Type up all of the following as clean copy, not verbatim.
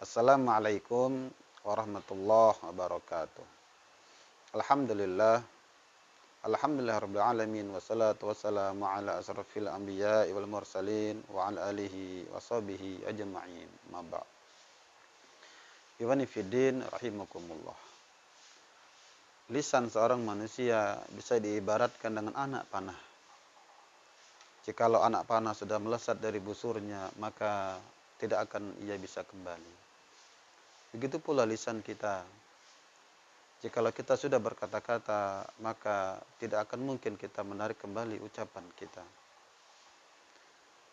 Assalamualaikum warahmatullahi wabarakatuh. Alhamdulillah, alhamdulillah rabbil alamin wassalatu wassalamu ala asrafil anbiya'i wal mursalin wa ala alihi wa sahbihi ajma'in. Ma ba'd. Ikhwani fiddin rahimakumullah. Lisan seorang manusia bisa diibaratkan dengan anak panah. Jikalau anak panah sudah melesat dari busurnya, maka tidak akan ia bisa kembali. Begitu pula lisan kita. Jikalau kita sudah berkata-kata, maka tidak akan mungkin kita menarik kembali ucapan kita.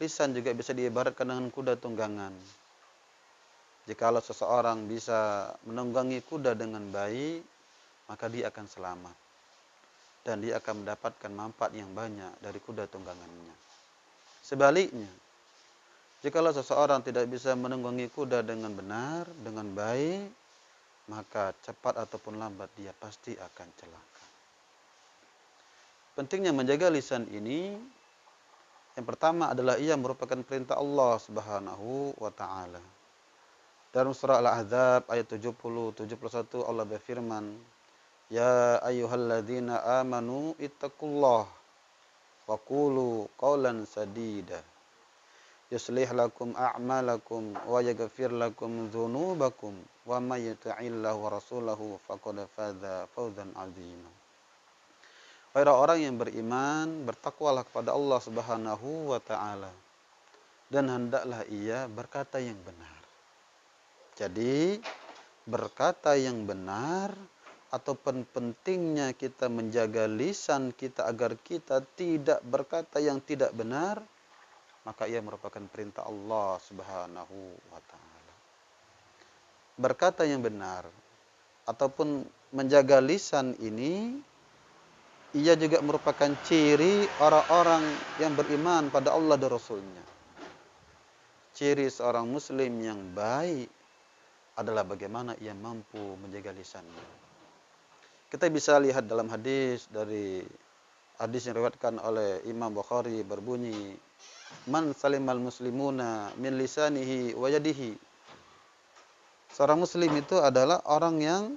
Lisan juga bisa diibaratkan dengan kuda tunggangan. Jikalau seseorang bisa menunggangi kuda dengan baik, maka dia akan selamat. Dan dia akan mendapatkan manfaat yang banyak dari kuda tunggangannya. Sebaliknya, jikalau seseorang tidak bisa menunggangi kuda dengan benar, dengan baik, maka cepat ataupun lambat dia pasti akan celaka. Pentingnya menjaga lisan ini, yang pertama adalah ia merupakan perintah Allah Subhanahu wa taala. Dalam surah Al-Ahzab ayat 70-71 Allah berfirman, "Ya ayyuhalladzina amanu ittaqullah wa qulu qawlan sadida. Yuslih lakum a'malakum wa yaghfir lakum dzunubakum wa may yuti'illah wa rasulahu faqad faza fawzan 'azima." Wahai orang yang beriman, bertakwalah kepada Allah Subhanahu wa taala dan hendaklah ia berkata yang benar. Jadi, berkata yang benar ataupun pentingnya kita menjaga lisan kita agar kita tidak berkata yang tidak benar, maka ia merupakan perintah Allah Subhanahu wa taala. Berkata yang benar ataupun menjaga lisan ini, ia juga merupakan ciri orang-orang yang beriman pada Allah dan Rasul-Nya. Ciri seorang muslim yang baik adalah bagaimana ia mampu menjaga lisannya. Kita bisa lihat dalam hadis yang diriwayatkan oleh Imam Bukhari berbunyi, "Man salimal muslimuna min lisanihi wa yadihi." Seorang muslim itu adalah orang yang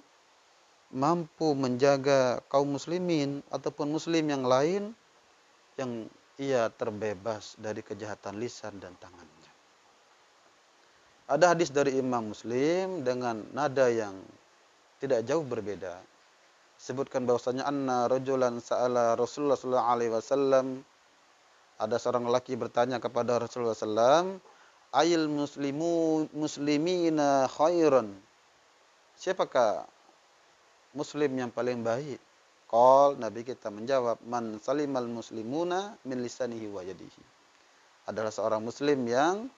mampu menjaga kaum muslimin ataupun muslim yang lain yang ia terbebas dari kejahatan lisan dan tangannya. Ada hadis dari Imam Muslim dengan nada yang tidak jauh berbeda. Sebutkan bahwasanya anna rajulan sa'ala Rasulullah sallallahu alaihi wasallam, ada seorang lelaki bertanya kepada Rasulullah sallallahu, "Ayil muslimina khairan?" Siapakah muslim yang paling baik? Qal, Nabi kita menjawab, "Man salimal muslimuna min lisanihi wa yadihi." Adalah seorang muslim yang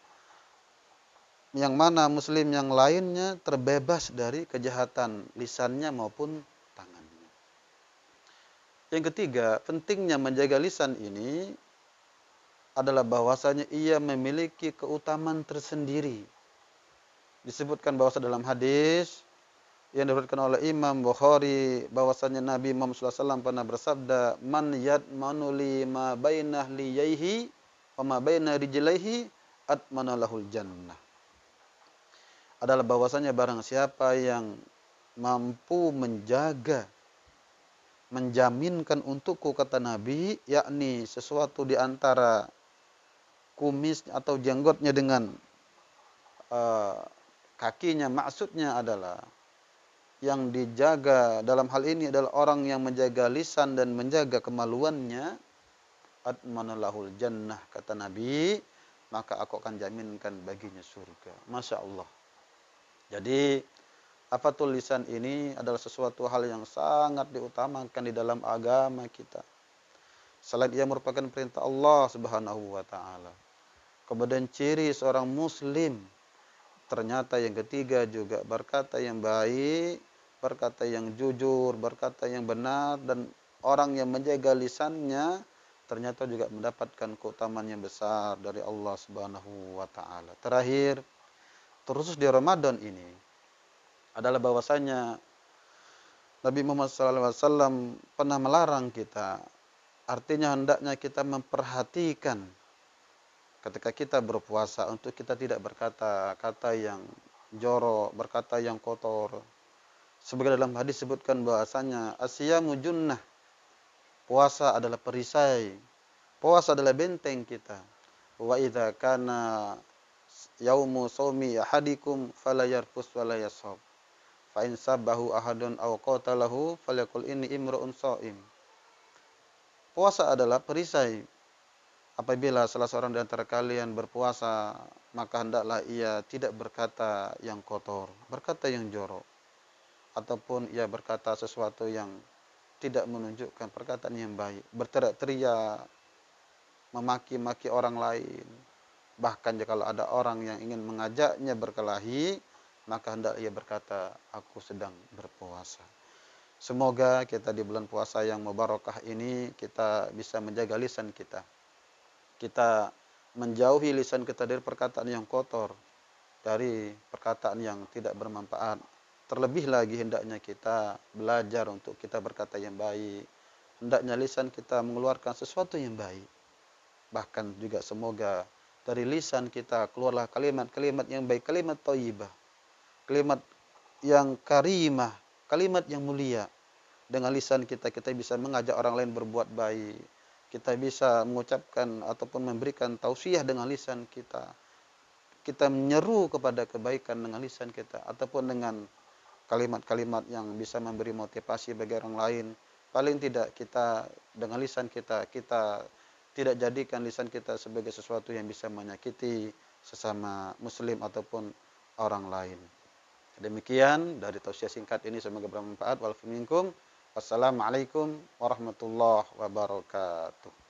mana muslim yang lainnya terbebas dari kejahatan lisannya maupun tangannya. Yang ketiga, pentingnya menjaga lisan ini adalah bahwasanya ia memiliki keutamaan tersendiri. Disebutkan bahwasanya dalam hadis yang diriwayatkan oleh Imam Bukhari bahwasanya Nabi Muhammad SAW pernah bersabda, "Man yadmanu li ma bainah liyaihi wa ma baina rijlaihi atmana lahul jannah." Adalah bahwasanya barang siapa yang mampu menjaminkan untukku, kata Nabi, yakni sesuatu di antara kumis atau jenggotnya dengan kakinya, maksudnya adalah yang dijaga dalam hal ini adalah orang yang menjaga lisan dan menjaga kemaluannya, atmanalahul jannah, kata Nabi, maka aku akan jaminkan baginya surga. Masya Allah. Jadi, hafatul lisan ini adalah sesuatu hal yang sangat diutamakan di dalam agama kita. Selain ia merupakan perintah Allah Subhanahu wa taala. Kemudian ciri seorang muslim, ternyata yang ketiga juga berkata yang baik, berkata yang jujur, berkata yang benar, dan orang yang menjaga lisannya ternyata juga mendapatkan keutamaan yang besar dari Allah Subhanahu wa taala. Terakhir, terkhusus di Ramadan ini adalah bahwasanya Nabi Muhammad SAW pernah melarang kita. Artinya hendaknya kita memperhatikan ketika kita berpuasa untuk kita tidak berkata kata yang jorok, berkata yang kotor. Sebagai dalam hadis sebutkan bahasanya asyamu junnah, puasa adalah perisai, puasa adalah benteng kita. Wa idza kana yaumu shaumi ahadikum fala yarfus wala yashab. Fa in sabahu ahadun aw qatalahu falyaqul inni imru'un shaim. Puasa adalah perisai. Apabila salah seorang di antara kalian berpuasa, maka hendaklah ia tidak berkata yang kotor, berkata yang jorok, ataupun ia berkata sesuatu yang tidak menunjukkan perkataan yang baik, berteriak-teriak, memaki-maki orang lain. Bahkan jika ada orang yang ingin mengajaknya berkelahi, maka hendak ia berkata, aku sedang berpuasa. Semoga kita di bulan puasa yang mubarakah ini, kita bisa menjaga lisan kita. Kita menjauhi lisan kita dari perkataan yang kotor, dari perkataan yang tidak bermanfaat. Terlebih lagi hendaknya kita belajar untuk kita berkata yang baik. Hendaknya lisan kita mengeluarkan sesuatu yang baik. Bahkan juga semoga dari lisan kita keluarlah kalimat-kalimat yang baik, kalimat thayyibah, kalimat yang karimah, kalimat yang mulia. Dengan lisan kita, kita bisa mengajak orang lain berbuat baik. Kita bisa mengucapkan ataupun memberikan tausiah dengan lisan kita. Kita menyeru kepada kebaikan dengan lisan kita. Ataupun dengan kalimat-kalimat yang bisa memberi motivasi bagi orang lain. Paling tidak kita dengan lisan kita, kita tidak jadikan lisan kita sebagai sesuatu yang bisa menyakiti sesama muslim ataupun orang lain. Demikian dari tausiah singkat ini, semoga bermanfaat. Wal minkum. Wassalamualaikum warahmatullahi wabarakatuh.